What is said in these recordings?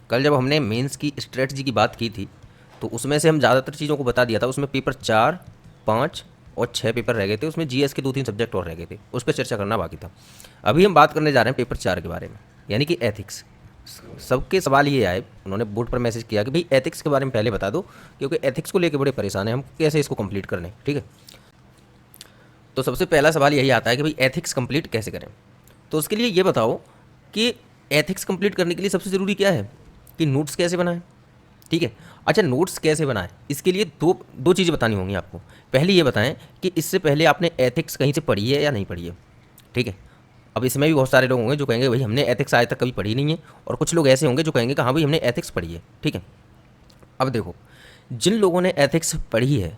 कल जब हमने मेंस की स्ट्रेटजी की बात की थी तो उसमें से हम ज़्यादातर चीज़ों को बता दिया था। उसमें पेपर 4, 5 और 6 पेपर रह गए थे। उसमें जीएस के 2-3 सब्जेक्ट और रह गए थे, उस पर चर्चा करना बाकी था। अभी हम बात करने जा रहे हैं पेपर 4 के बारे में, यानी कि एथिक्स। सबके सवाल ये आए, उन्होंने बोर्ड पर मैसेज किया कि भाई एथिक्स के बारे में पहले बता दो, क्योंकि एथिक्स को लेकर बड़े परेशान हैं हम, कैसे इसको कंप्लीट कर लें। ठीक है, तो सबसे पहला सवाल यही आता है कि भाई एथिक्स कंप्लीट कैसे करें। तो उसके लिए ये बताओ कि एथिक्स कंप्लीट करने के लिए सबसे ज़रूरी क्या है कि नोट्स कैसे बनाएं। ठीक है, अच्छा नोट्स कैसे बनाएं, इसके लिए दो चीज़ें बतानी होंगी आपको। पहली ये बताएं कि इससे पहले आपने एथिक्स कहीं से पढ़ी है या नहीं पढ़ी है। ठीक है, अब इसमें भी बहुत सारे लोग होंगे जो कहेंगे भाई हमने एथिक्स आज तक कभी पढ़ी नहीं है, और कुछ लोग ऐसे होंगे जो कहेंगे कि हाँ भाई हमने एथिक्स पढ़ी है। ठीक है, अब देखो, जिन लोगों ने एथिक्स पढ़ी है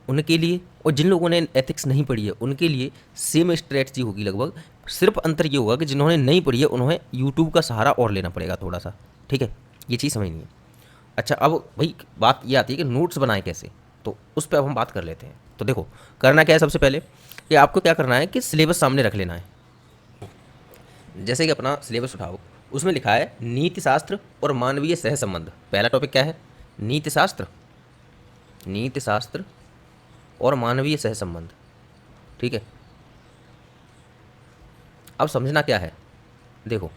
उनके लिए और जिन लोगों ने एथिक्स नहीं पढ़ी है उनके लिए सेम स्ट्रेटजी होगी लगभग। सिर्फ अंतर ये होगा कि जिन्होंने नहीं पढ़ी है उन्हें यूट्यूब का सहारा और लेना पड़ेगा थोड़ा सा। ठीक है, ये चीज़ समझनी है। अच्छा, अब भाई बात ये आती है कि नोट्स बनाएं कैसे, तो उस पर अब हम बात कर लेते हैं। तो देखो, करना क्या है, सबसे पहले कि आपको क्या करना है कि सिलेबस सामने रख लेना है। जैसे कि अपना सिलेबस उठाओ, उसमें लिखा है नीति शास्त्र और मानवीय सहसंबंध। पहला टॉपिक क्या है, नीति शास्त्र, नीति शास्त्र और मानवीय सहसंबंध। ठीक है, अब समझना क्या है, देखो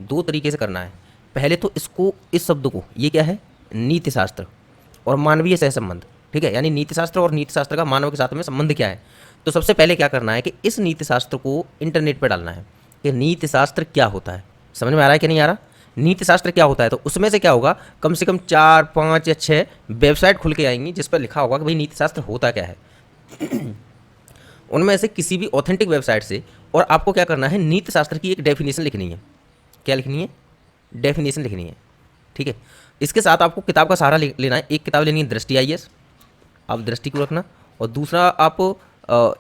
दो तरीके से करना है। पहले तो इसको, इस शब्द को, ये क्या है, नीति शास्त्र और मानवीय सहसंबंध। ठीक है, यानी नीति शास्त्र और नीति शास्त्र का मानव के साथ में संबंध क्या है। तो सबसे पहले क्या करना है कि इस नीति शास्त्र को इंटरनेट पर डालना है कि नीति शास्त्र क्या होता है। समझ में आ रहा है कि नहीं आ रहा, नीति शास्त्र क्या होता है। तो उसमें से क्या होगा, कम से कम 4, 5 या 6 वेबसाइट खुल के आएंगी जिस पर लिखा होगा कि भाई नीति शास्त्र होता क्या है। उनमें से किसी भी ऑथेंटिक वेबसाइट से, और आपको क्या करना है, नीति शास्त्र की एक डेफिनेशन लिखनी है। क्या लिखनी है, डेफिनेशन लिखनी है। ठीक है, इसके साथ आपको किताब का सहारा लेना है। एक किताब लेनी है दृष्टि आईएएस, आप दृष्टि को रखना, और दूसरा आप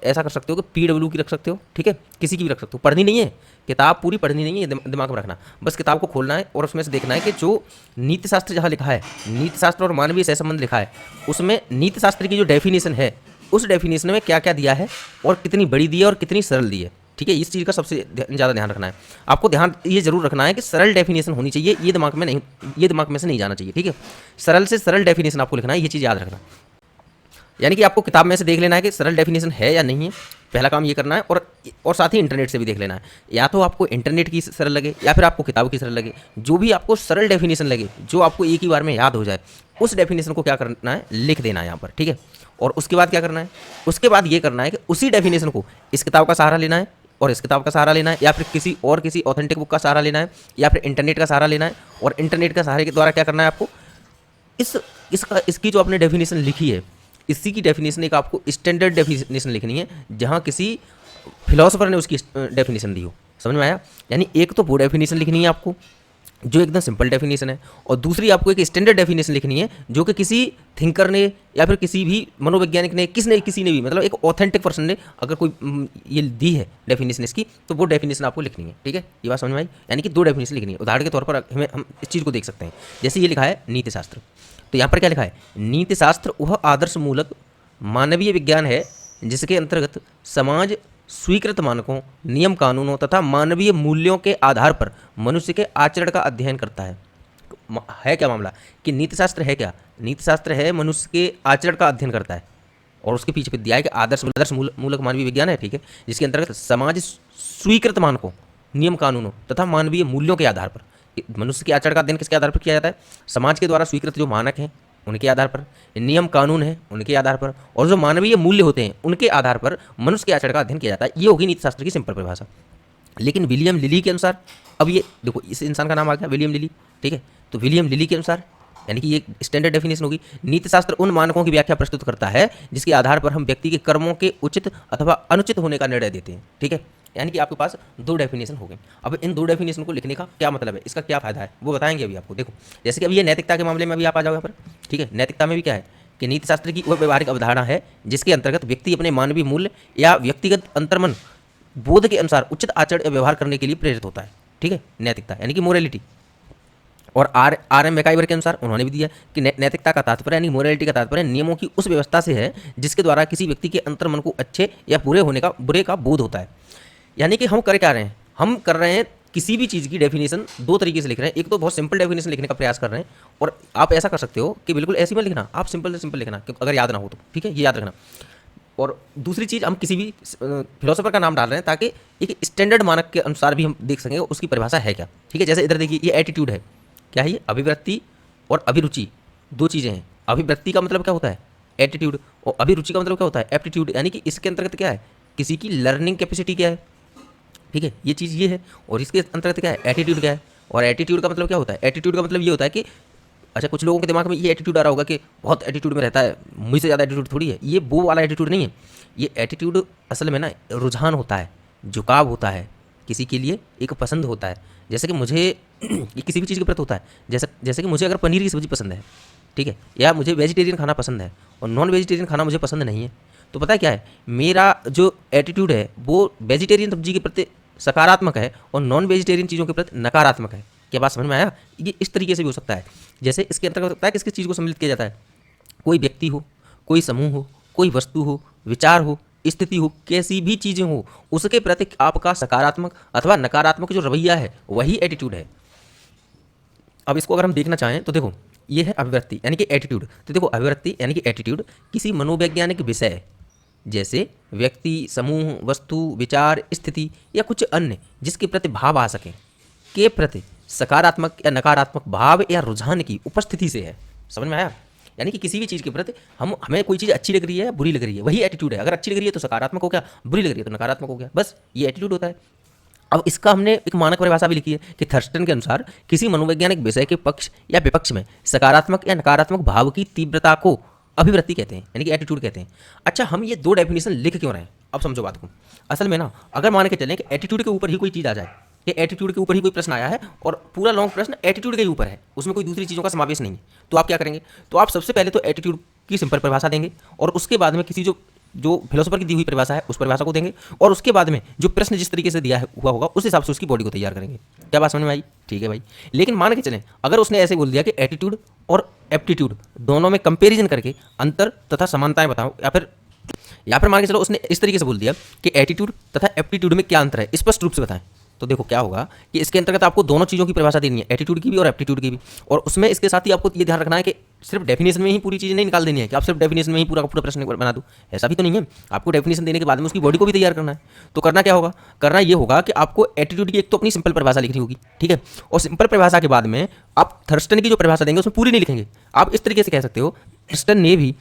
ऐसा कर सकते हो कि पीडब्ल्यू की रख सकते हो। ठीक है, किसी की भी रख सकते हो, पढ़नी नहीं है किताब, पूरी पढ़नी नहीं है, दिमाग में रखना। बस किताब को खोलना है और उसमें से देखना है कि जो नीति शास्त्र जहाँ लिखा है, नीति शास्त्र और मानवीय सहसंबंध लिखा है, उसमें नीति शास्त्र की जो डेफिनेशन है उस डेफिनेशन में क्या क्या दिया है और कितनी बड़ी दी है और कितनी सरल दी है। ठीक है, इस चीज़ का सबसे ज़्यादा ध्यान रखना है। आपको ध्यान ये जरूर रखना है कि सरल डेफिनेशन होनी चाहिए, ये दिमाग में नहीं, ये दिमाग में से नहीं जाना चाहिए। ठीक है, सरल से सरल डेफिनेशन आपको लिखना है, ये चीज़ याद रखना। यानी कि आपको किताब में से देख लेना है कि सरल डेफिनेशन है या नहीं है, पहला काम ये करना है। और साथ ही इंटरनेट से भी देख लेना है, या तो आपको इंटरनेट की सरल लगे या फिर आपको किताब की सरल लगे। जो भी आपको सरल डेफिनेशन लगे, जो आपको एक ही बार में याद हो जाए, उस डेफिनेशन को क्या करना है, लिख देना है यहाँ पर। ठीक है, और उसके बाद क्या करना है, उसके बाद ये करना है कि उसी डेफिनेशन को इस किताब का सहारा लेना है और इस किताब का सहारा लेना है, या फिर किसी ऑथेंटिक बुक का सहारा लेना है, या फिर इंटरनेट का सहारा लेना है। और इंटरनेट का सहारे के द्वारा क्या करना है आपको, इसकी जो आपने डेफिनेशन लिखी है, इसी की डेफिनेशन एक आपको स्टैंडर्ड डेफिनेशन लिखनी है, जहाँ किसी फिलोसोफर ने उसकी डेफिनेशन दी हो। समझ में आया, यानी एक तो वो डेफिनेशन लिखनी है आपको जो एकदम सिंपल डेफिनेशन है, और दूसरी आपको एक स्टैंडर्ड डेफिनेशन लिखनी है जो कि किसी थिंकर ने या फिर किसी भी मनोवैज्ञानिक ने, किसी ने भी, मतलब एक ऑथेंटिक पर्सन ने अगर कोई ये दी है डेफिनेशन इसकी, तो वो डेफिनेशन आपको लिखनी है। ठीक है, ये बात समझ में आई, यानी कि दो डेफिनेशन लिखनी है। उदाहरण के तौर पर हम इस चीज़ को देख सकते हैं, जैसे ये लिखा है नीति शास्त्र, तो यहाँ पर क्या लिखा है, नीति शास्त्र वह आदर्श मूलक मानवीय विज्ञान है जिसके अंतर्गत समाज स्वीकृत मानकों, नियम कानूनों तथा मानवीय मूल्यों के आधार पर मनुष्य के आचरण का अध्ययन करता है। है क्या मामला कि नीति शास्त्र है क्या, नीति शास्त्र है मनुष्य के आचरण का अध्ययन करता है, और उसके पीछे दिया है कि आदर्श मूलक मानवीय विज्ञान है। ठीक है, जिसके अंतर्गत समाज स्वीकृत मानकों, नियम कानूनों तथा मानवीय मूल्यों के आधार पर, मनुष्य के आचरण का अध्ययन किसके आधार पर किया जाता है, समाज के द्वारा स्वीकृत जो मानक हैं उनके आधार पर, नियम कानून है उनके आधार पर, और जो मानवीय मूल्य होते हैं उनके आधार पर मनुष्य के आचरण का अध्ययन किया जाता है। ये होगी नीति शास्त्र की सिंपल परिभाषा। लेकिन विलियम लिली के अनुसार, अब ये देखो इस इंसान का नाम आ गया विलियम लिली। ठीक है, तो विलियम लिली के अनुसार, यानी कि ये स्टैंडर्ड डेफिनेशन होगी, नीति शास्त्र उन मानकों की व्याख्या प्रस्तुत करता है जिसके आधार पर हम व्यक्ति के कर्मों के उचित अथवा अनुचित होने का निर्णय देते हैं। ठीक है, यानी कि आपके पास दो डेफिनेशन हो गए। अब इन दो डेफिनेशन को लिखने का क्या मतलब है, इसका क्या फायदा है, वो बताएंगे अभी आपको। देखो, जैसे कि अभी ये नैतिकता के मामले में अभी आप आ जाओ यहाँ पर। ठीक है, नैतिकता में भी क्या है कि नीति शास्त्र की वह व्यवहारिक अवधारणा है जिसके अंतर्गत व्यक्ति अपने मानवीय मूल्य या व्यक्तिगत अंतर्मन बोध के अनुसार उचित आचरण या व्यवहार करने के लिए प्रेरित होता है। ठीक है, नैतिकता यानी कि मोरालिटी। और आर एम मैकाइवर के अनुसार उन्होंने भी दिया कि नैतिकता का तात्पर्य यानी मोरालिटी का तात्पर्य नियमों की उस व्यवस्था से है जिसके द्वारा किसी व्यक्ति के अंतर्मन को अच्छे या बुरे का बोध होता है। यानी कि हम कर क्या रहे हैं, हम कर रहे हैं किसी भी चीज़ की डेफिनेशन दो तरीके से लिख रहे हैं। एक तो बहुत सिंपल डेफिनेशन लिखने का प्रयास कर रहे हैं, और आप ऐसा कर सकते हो कि बिल्कुल ऐसी मत लिखना, आप सिंपल से सिंपल लिखना अगर याद ना हो तो, ठीक है, ये याद रखना। और दूसरी चीज़, हम किसी भी फिलोसोफर का नाम डाल रहे हैं ताकि एक स्टैंडर्ड मानक के अनुसार भी हम देख सकें उसकी परिभाषा है क्या, ठीक है। जैसे इधर देखिए, ये एटीट्यूड है, क्या है ये? अभिवृत्ति और अभिरुचि, दो चीज़ें हैं। अभिवृत्ति का मतलब क्या होता है? एटीट्यूड। और अभिरुचि का मतलब क्या होता है? एप्टीट्यूड। यानी कि इसके अंतर्गत क्या है? किसी की लर्निंग कैपेसिटी क्या है, ठीक है, ये चीज़ ये है। और इसके अंतर्गत क्या है? एटीट्यूड क्या है? और एटीट्यूड का मतलब क्या होता है? एटीट्यूड का मतलब ये होता है कि अच्छा, कुछ लोगों के दिमाग में ये एटीट्यूड आ रहा होगा कि बहुत एटीट्यूड में रहता है, मुझसे ज़्यादा एटीट्यूड थोड़ी है। ये वो वाला एटीट्यूड नहीं है। ये एटीट्यूड असल में ना रुझान होता है, झुकाव होता है, किसी के लिए एक पसंद होता है। जैसे कि मुझे ये किसी भी चीज़ के प्रति होता है। जैसे कि मुझे अगर पनीर की सब्ज़ी पसंद है, ठीक है, या मुझे वेजिटेरियन खाना पसंद है और नॉन वेजिटेरियन खाना मुझे पसंद नहीं है, तो पता है क्या है? मेरा जो एटीट्यूड है वो वेजिटेरियन सब्जी के प्रति सकारात्मक है और नॉन वेजिटेरियन चीज़ों के प्रति नकारात्मक है। क्या बात समझ में आया? ये इस तरीके से भी हो सकता है। जैसे इसके अंतर्गत होता है किस किस चीज़ को सम्मिलित किया जाता है? कोई व्यक्ति हो, कोई समूह हो, कोई वस्तु हो, विचार हो, स्थिति हो, कैसी भी चीज़ें हो, उसके प्रति आपका सकारात्मक अथवा नकारात्मक जो रवैया है वही एटीट्यूड है। अब इसको अगर हम देखना चाहें तो देखो, ये है अभिवृत्ति यानी कि एटीट्यूड। तो देखो, अभिवृत्ति यानी कि एटीट्यूड किसी मनोवैज्ञानिक विषय जैसे व्यक्ति, समूह, वस्तु, विचार, स्थिति या कुछ अन्य जिसके प्रति भाव आ सके के प्रति सकारात्मक या नकारात्मक भाव या रुझान की उपस्थिति से है। समझ में आया? यानी कि किसी भी चीज़ के प्रति हमें कोई चीज़ अच्छी लग रही है या बुरी लग रही है, वही एटीट्यूड है। अगर अच्छी लग रही है तो सकारात्मक हो गया, बुरी लग रही है तो नकारात्मक हो गया, बस ये एटीट्यूड होता है। अब इसका हमने एक मानक परिभाषा भी लिखी है कि थर्स्टन के अनुसार किसी मनोवैज्ञानिक विषय के पक्ष या विपक्ष में सकारात्मक या नकारात्मक भाव की तीव्रता को अभिवृत्ति कहते हैं, यानी कि एटीट्यूड कहते हैं। अच्छा, हम ये दो डेफिनेशन लिख क्यों रहे हैं? अब समझो बात को। असल में ना, अगर मान के चलें कि एटीट्यूड के ऊपर ही कोई चीज़ आ जाए, कि एटीट्यूड के ऊपर ही कोई प्रश्न आया है और पूरा लॉन्ग प्रश्न एटीट्यूड के ही ऊपर है, उसमें कोई दूसरी चीज़ों का समावेश नहीं है, तो आप क्या करेंगे? तो आप सबसे पहले तो एटीट्यूड की सिंपल परिभाषा देंगे और उसके बाद में किसी जो फिलोसोफर की दी हुई परिभाषा है उस परिभाषा को देंगे, और उसके बाद में जो प्रश्न जिस तरीके से दिया है हुआ होगा उस हिसाब से उसकी बॉडी को तैयार करेंगे। क्या बात समझ में आई? ठीक है भाई। लेकिन मान के चलें अगर उसने ऐसे बोल दिया कि एटीट्यूड और एप्टीट्यूड दोनों में कंपेरिजन करके अंतर तथा समानताएं बताओ, या फिर मान के चलो उसने इस तरीके से बोल दिया कि एटीट्यूड तथा एप्टीट्यूड में क्या अंतर है, स्पष्ट रूप से बताएं, तो देखो क्या होगा कि इसके अंतर्गत आपको दोनों चीज़ों की परिभाषा देनी है, एटीट्यूड की भी और एप्टीट्यूड की भी। और उसमें इसके साथ ही आपको ये ध्यान रखना है कि सिर्फ डेफिनेशन में ही पूरी चीज़ नहीं निकाल देनी है कि आप सिर्फ डेफिनेशन में ही पूरा प्रश्न बना दो, ऐसा भी तो नहीं है। आपको डेफिनेशन देने के बाद में उसकी बॉडी को भी तैयार करना है। तो करना क्या होगा? करना ये होगा कि आपको एटीट्यूड की एक तो अपनी सिंपल परिभाषा लिखनी होगी, ठीक है, और सिंपल परिभाषा के बाद में आप थर्स्टन की जो परिभाषा देंगे उसमें पूरी नहीं लिखेंगे। आप इस तरीके से कह सकते हो, थर्स्टन ने भी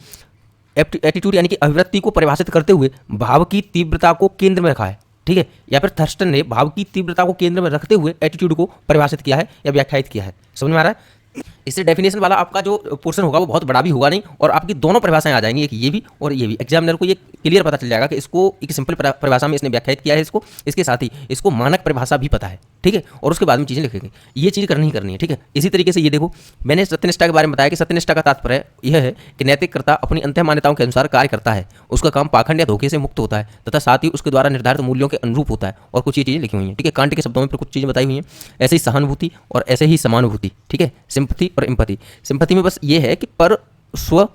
एटीट्यूड यानी कि अभिवृत्ति को परिभाषित करते हुए भाव की तीव्रता को केंद्र में रखा है, ठीक है, या फिर थर्स्टन ने भाव की तीव्रता को केंद्र में रखते हुए एटीट्यूड को परिभाषित किया है या व्याख्यायित किया है। समझ में आ रहा है? इससे डेफिनेशन वाला आपका जो पोर्शन होगा वो बहुत बड़ा भी होगा नहीं, और आपकी दोनों परिभाषाएं आ जाएंगी, एक ये भी और ये भी। एग्जामिनर को ये क्लियर पता चल जाएगा कि इसको एक सिंपल परिभाषा में इसने व्याख्यायित किया है इसको, इसके साथ ही इसको मानक परिभाषा भी पता है, ठीक है, और उसके बाद में चीज़ें लिखेंगे। ये चीज़ करनी ही करनी है, ठीक है। इसी तरीके से ये देखो, मैंने सत्यनिष्ठा के बारे में बताया कि सत्यनिष्ठा का तात्पर्य यह है कि नैतिककर्ता अपनी अंतः मान्यताओं के अनुसार कार्य करता है, उसका काम पाखंड या धोखे से मुक्त होता है तथा साथ ही उसके द्वारा निर्धारित मूल्यों के अनुरूप होता है। और कुछ ये चीज़ें लिखी हुई हैं, ठीक है, कांट के शब्दों में कुछ चीज़ें बताई हुई हैं। ऐसे ही सहानुभूति और ऐसे ही समानुभूति, ठीक है, सिंपथी और एम्पैथी। सिंपैथी में बस ये है कि पर, स्व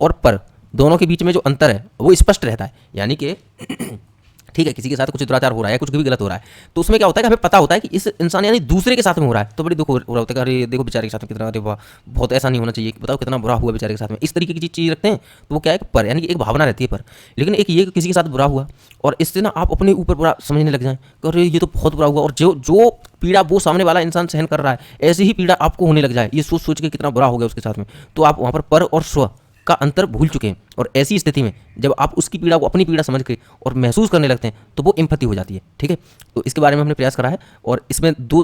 और पर दोनों के बीच में जो अंतर है वो स्पष्ट रहता है, यानी कि ठीक है, किसी के साथ कुछ दुराचार हो रहा है, कुछ भी गलत हो रहा है, तो उसमें क्या होता है कि हमें पता होता है कि इस इंसान यानी दूसरे के साथ में हो रहा है, तो बड़ी दुख हो रहा होता है, अरे देखो बेचारे के साथ में कितना, अरे वाह बहुत ऐसा नहीं होना चाहिए, बताओ कितना बुरा हुआ बेचारे के साथ में, इस तरीके की चीज़ रखते हैं, तो वो क्या है कि पर, यानी कि एक भावना रहती है पर। लेकिन एक ये किसी के साथ बुरा हुआ और इससे ना आप अपने ऊपर बुरा समझने लग जाएं कि अरे ये तो बहुत बुरा हुआ, और जो पीड़ा वो सामने वाला इंसान सहन कर रहा है ऐसी ही पीड़ा आपको होने लग जाए, ये सोच सोच के कितना बुरा हो गया उसके साथ में, तो आप वहाँ पर और स्व का अंतर भूल चुके हैं। और ऐसी स्थिति में जब आप उसकी पीड़ा को अपनी पीड़ा समझ के और महसूस करने लगते हैं तो वो एम्पैथी हो जाती है, ठीक है। तो इसके बारे में हमने प्रयास करा है, और इसमें दो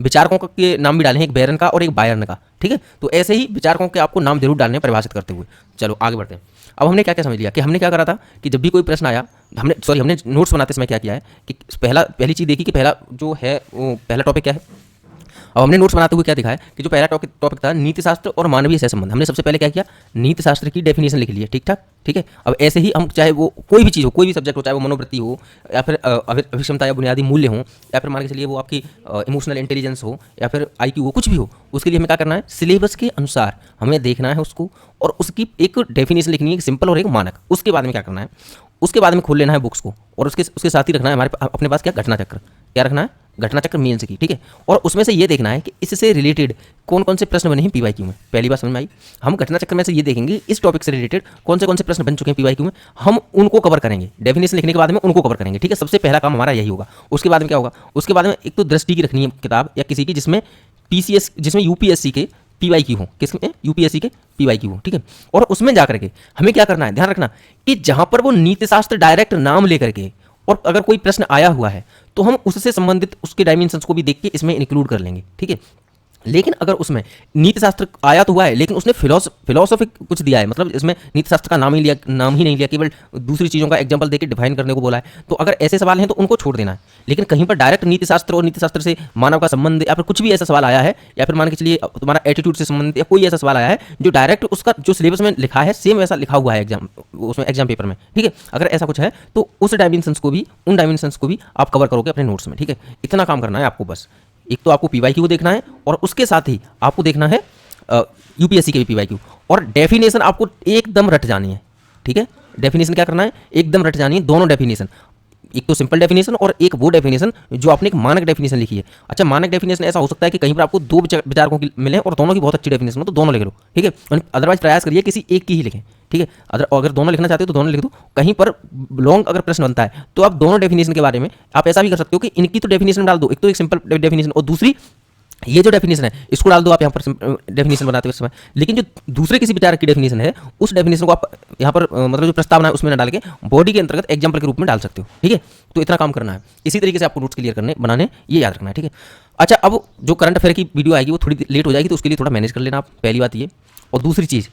विचारकों के नाम भी डाले हैं, एक बैरन का और एक बायर्न का, ठीक है। तो ऐसे ही विचारकों के आपको नाम जरूर डालने परिभाषित करते हुए। चलो आगे बढ़ते हैं। अब हमने क्या क्या समझ लिया कि हमने क्या करा था कि जब भी कोई प्रश्न आया, हमने नोट्स बनाते समय क्या किया है कि पहली चीज़ देखी कि पहला जो है वो पहला टॉपिक क्या है। अब हमने नोट्स बनाते हुए क्या दिखाया कि जो पहला टॉपिक था नीतिशास्त्र और मानवीय सहसंबंध, हमने सबसे पहले क्या किया, नीतिशास्त्र की डेफिनेशन लिख ली है, ठीक ठाक, ठीक है। अब ऐसे ही हम चाहे वो कोई भी चीज़ हो, कोई भी सब्जेक्ट हो, चाहे वो मनोवृत्ति हो या फिर अभिक्षमता या बुनियादी मूल्य हो, या फिर मान के चलिए वो आपकी इमोशनल इंटेलिजेंस हो या फिर IQ हो, कुछ भी हो, उसके लिए हमें क्या करना है, सिलेबस के अनुसार हमें देखना है उसको, और उसकी एक डेफिनेशन लिखनी है, एक सिंपल और एक मानक। उसके बाद में क्या करना है, उसके बाद में खोल लेना है बुक्स को, और उसके साथ ही रखना है हमारे अपने पास क्या, घटना चक्र, क्या रखना है, घटना चक्र मेंस की, ठीक है। और उसमें से ये देखना है कि इससे रिलेटेड कौन कौन से प्रश्न बने हैं पीवाईक्यू में। पहली बात समझ में आई। हम घटना चक्र में से ये देखेंगे इस टॉपिक से रिलेटेड कौन से प्रश्न बन चुके हैं पीवाईक्यू में, हम उनको कवर करेंगे। डेफिनेशन लिखने के बाद में उनको कवर करेंगे, ठीक है। सबसे पहला काम हमारा यही होगा। उसके बाद में क्या होगा, उसके बाद में एक तो दृष्टि की रखनी है किताब या किसी की जिसमें पीसीएस, जिसमें यूपीएससी के पीवाईक्यू हो, किसमें, यूपीएससी के पीवाईक्यू हो, ठीक है। और उसमें जाकर के हमें क्या करना है, ध्यान रखना कि जहां पर वो नीति शास्त्र डायरेक्ट नाम लेकर के और अगर कोई प्रश्न आया हुआ है तो हम उससे संबंधित उसके डायमेंशंस को भी देख के इसमें इंक्लूड कर लेंगे, ठीक है। लेकिन अगर उसमें नीति शास्त्र आया तो हुआ है लेकिन उसने फिलोसॉफी कुछ दिया है, मतलब इसमें नीति शास्त्र का नाम ही नहीं लिया, केवल दूसरी चीज़ों का एग्जांपल देके डिफाइन करने को बोला है, तो अगर ऐसे सवाल हैं तो उनको छोड़ देना है। लेकिन कहीं पर डायरेक्ट नीति शास्त्र और नीति शास्त्र से मानव का संबंध या फिर कुछ भी ऐसा सवाल आया है, या फिर मान के चलिए तुम्हारा एटीट्यूड से संबंधित या कोई ऐसा सवाल आया है जो डायरेक्ट उसका जो सिलेबस में लिखा है सेम वैसा लिखा हुआ है एग्जाम पेपर में, ठीक है। अगर ऐसा कुछ है तो उन डायमेंशंस को भी आप कवर करोगे अपने नोट्स में, ठीक है। इतना काम करना है आपको बस। एक तो आपको पीवाईक्यू देखना है और उसके साथ ही आपको देखना है यूपीएससी के भी पीवाईक्यू, और डेफिनेशन आपको एकदम रट जानी है, ठीक है। डेफिनेशन क्या करना है, एकदम रट जानी है दोनों डेफिनेशन, एक तो सिंपल डेफिनेशन और एक वो डेफिनेशन जो आपने एक मानक डेफिनेशन लिखी है। अच्छा, मानक डेफिनेशन ऐसा हो सकता है कि कहीं पर आपको दो विचारकों की मिले और दोनों की बहुत अच्छी डेफिनेशन हो तो दोनों लिख लो, ठीक है। अदरवाइज प्रयास करिए किसी एक की ही लिखें, ठीक है। अगर दोनों लिखना चाहते हो तो दोनों लिख दो। कहीं पर लॉन्ग अगर प्रश्न बनता है तो आप दोनों डेफिनेशन के बारे में आप ऐसा भी कर सकते हो कि इनकी तो डेफिनेशन डाल दो, एक तो एक सिंपल डेफिनेशन और दूसरी ये जो डेफिनेशन है इसको डाल दो आप यहाँ पर डेफिनेशन बनाते हुए समय। लेकिन जो दूसरे किसी विचारक की डेफिनेशन है उस डेफिनेशन को आप यहाँ पर मतलब जो प्रस्तावना है उसमें ना डाल के बॉडी के अंतर्गत एग्जाम्पल के रूप में डाल सकते हो, ठीक है। तो इतना काम करना है, इसी तरीके से आपको नोट्स क्लियर करने बनाने ये याद रखना है, ठीक है। अच्छा, अब जो करंट अफेयर की वीडियो आएगी वो थोड़ी लेट हो जाएगी तो उसके लिए थोड़ा मैनेज कर लेना आप, पहली बात ये। और दूसरी चीज़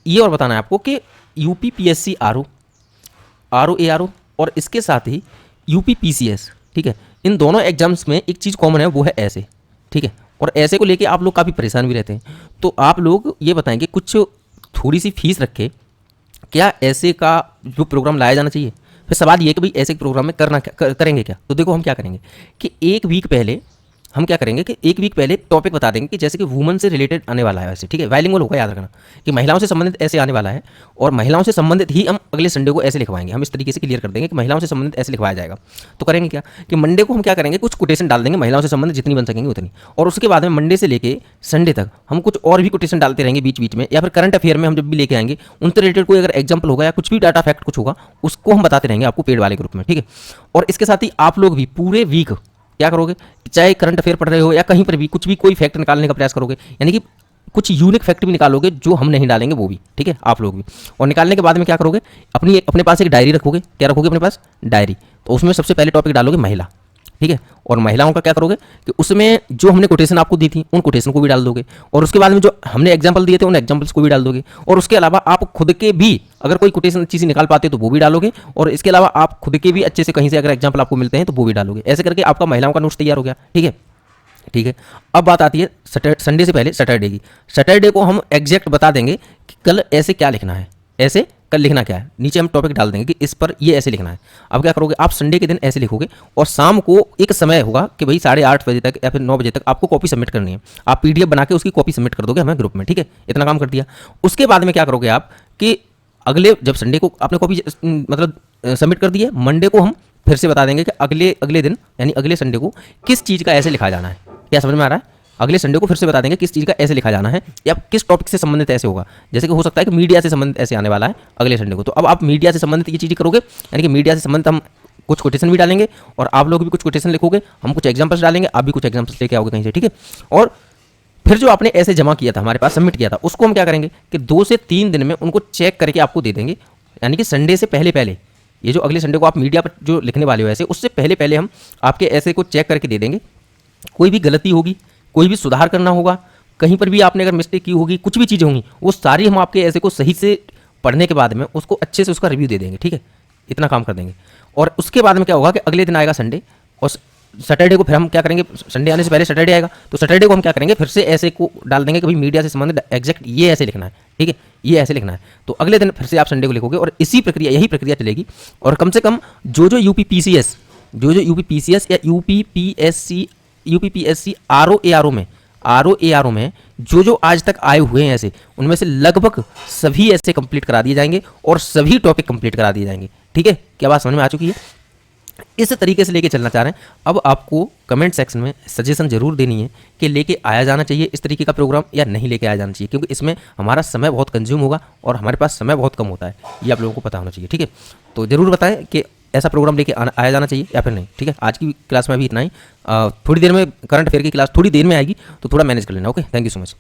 ये और बताना है आपको कि यूपीपीएससी आरओ एआरओ और इसके साथ ही यूपीपीसीएस, ठीक है, इन दोनों एग्जाम्स में एक चीज़ कॉमन है वो है ऐसे, ठीक है। और ऐसे को लेके आप लोग काफ़ी परेशान भी रहते हैं, तो आप लोग ये बताएंगे कुछ थोड़ी सी फीस रखे क्या ऐसे का जो प्रोग्राम लाया जाना चाहिए। फिर सवाल ये कि भाई ऐसे प्रोग्राम में करेंगे क्या, तो देखो हम क्या करेंगे कि एक वीक पहले हम क्या करेंगे कि एक वीक पहले टॉपिक बता देंगे कि जैसे कि वुमन से रिलेटेड आने वाला है वैसे, ठीक है। बाइलिंगुअल होगा, याद रखना कि महिलाओं से संबंधित ऐसे आने वाला है और महिलाओं से संबंधित ही हम अगले संडे को ऐसे लिखवाएंगे। हम इस तरीके से क्लियर कर देंगे कि महिलाओं से संबंधित ऐसे लिखवाया जाएगा। तो करेंगे क्या कि मंडे को हम क्या करेंगे, कुछ कोटेशन डाल देंगे महिलाओं से संबंधित जितनी बन सकेंगे उतनी, और उसके बाद में मंडे से लेके संडे तक हम कुछ और भी कोटेशन डालते रहेंगे बीच बीच में, या फिर करंट अफेयर में हम जब भी लेके आएंगे उनसे रिलेटेड कोई अगर एग्जाम्पल होगा या कुछ भी डाटा फैक्ट कुछ होगा उसको हम बताते रहेंगे आपको पेड वाले ग्रुप में, ठीक है। और इसके साथ ही आप लोग भी पूरे वीक क्या करोगे, चाहे करंट अफेयर पढ़ रहे हो या कहीं पर भी कुछ भी कोई फैक्ट निकालने का प्रयास करोगे, यानी कि कुछ यूनिक फैक्ट भी निकालोगे जो हम नहीं डालेंगे वो भी, ठीक है, आप लोग भी। और निकालने के बाद में क्या करोगे, अपने पास एक डायरी रखोगे। क्या रखोगे अपने पास, डायरी। तो उसमें सबसे पहले टॉपिक डालोगे महिला, ठीक है। और महिलाओं का क्या करोगे कि उसमें जो हमने कोटेशन आपको दी थी उन कोटेशन को भी डाल दोगे, और उसके बाद में जो हमने एग्जाम्पल दिए थे उन एग्जाम्पल्स को भी डाल दोगे, और उसके अलावा आप खुद के भी अगर कोई कोटेशन अच्छी सी निकाल पाते तो वो भी डालोगे, और इसके अलावा आप खुद के भी अच्छे से कहीं से अगर एग्जाम्पल आपको मिलते हैं तो वो भी डालोगे। ऐसे करके आपका महिलाओं का नोट्स तैयार हो गया, ठीक है। ठीक है, अब बात आती है संडे से पहले सैटरडे की। सैटरडे को हम एग्जैक्ट बता देंगे कि कल ऐसे क्या लिखना है, ऐसे कल लिखना क्या है। नीचे हम टॉपिक डाल देंगे कि इस पर ये ऐसे लिखना है। अब क्या करोगे, आप संडे के दिन ऐसे लिखोगे और शाम को एक समय होगा कि भाई 8:30 बजे तक या फिर 9 बजे तक आपको कॉपी सबमिट करनी है। आप पीडीएफ बना के उसकी कॉपी सबमिट कर दोगे हमें ग्रुप में, ठीक है। इतना काम कर दिया। उसके बाद में क्या करोगे आप कि अगले जब संडे को आपने कॉपी मतलब सबमिट कर दी है, मंडे को हम फिर से बता देंगे कि अगले दिन यानी अगले संडे को किस चीज़ का ऐसे लिखा जाना है। क्या समझ में आ रहा है? अगले संडे को फिर से बता देंगे किस चीज़ का ऐसे लिखा जाना है या किस टॉपिक से संबंधित ऐसे होगा। जैसे कि हो सकता है कि मीडिया से संबंधित ऐसे आने वाला है अगले संडे को, तो अब आप मीडिया से संबंधित ये चीज़ें करोगे, यानी कि मीडिया से संबंधित हम कुछ कोटेशन भी डालेंगे और आप लोग भी कुछ कोटेशन लिखोगे, हम कुछ एग्जाम्पल्स डालेंगे, आप भी कुछ एग्जाम्पल्स लेके आओगे कहीं से, ठीक है। और फिर जो आपने ऐसे जमा किया था हमारे पास सबमिट किया था उसको हम क्या करेंगे कि 2 से 3 दिन में उनको चेक करके आपको दे देंगे, यानी कि संडे से पहले ये जो अगले संडे को आप मीडिया पर जो लिखने वाले हो ऐसे, उससे पहले हम आपके ऐसे को चेक करके दे देंगे। कोई भी गलती होगी, कोई भी सुधार करना होगा, कहीं पर भी आपने अगर मिस्टेक की होगी, कुछ भी चीज़ें होंगी, वो सारी हम आपके ऐसे को सही से पढ़ने के बाद में उसको अच्छे से उसका रिव्यू दे देंगे, ठीक है। इतना काम कर देंगे। और उसके बाद में क्या होगा कि अगले दिन आएगा संडे, और सैटरडे को फिर हम क्या करेंगे, संडे आने से पहले सैटरडे आएगा, तो सैटरडे को हम क्या करेंगे फिर से ऐसे को डाल देंगे कि भाई मीडिया से संबंधित एग्जैक्ट ये ऐसे लिखना है, ठीक है, ये ऐसे लिखना है। तो अगले दिन फिर से आप संडे को लिखोगे और यही प्रक्रिया चलेगी। और कम से कम जो यूपीपीसीएस या यूपीपीएससी आरओ एआरओ में जो आज तक आए हुए हैं ऐसे, उनमें से लगभग सभी ऐसे कंप्लीट करा दिए जाएंगे और सभी टॉपिक कंप्लीट करा दिए जाएंगे, ठीक है। क्या बात समझ में आ चुकी है? इस तरीके से लेके चलना चाह रहे हैं। अब आपको कमेंट सेक्शन में सजेशन जरूर देनी है कि लेके आया जाना चाहिए इस तरीके का प्रोग्राम या नहीं लेके आया जाना चाहिए, क्योंकि इसमें हमारा समय बहुत कंज्यूम होगा और हमारे पास समय बहुत कम होता है, ये आप लोगों को पता होना चाहिए। ठीक है, तो ज़रूर बताएं कि ऐसा प्रोग्राम लेके आया जाना चाहिए या फिर नहीं। ठीक है, आज की क्लास में अभी इतना ही। थोड़ी देर में करंट अफेयर की क्लास थोड़ी देर में आएगी, तो थोड़ा मैनेज कर लेना। Okay, thank you so much.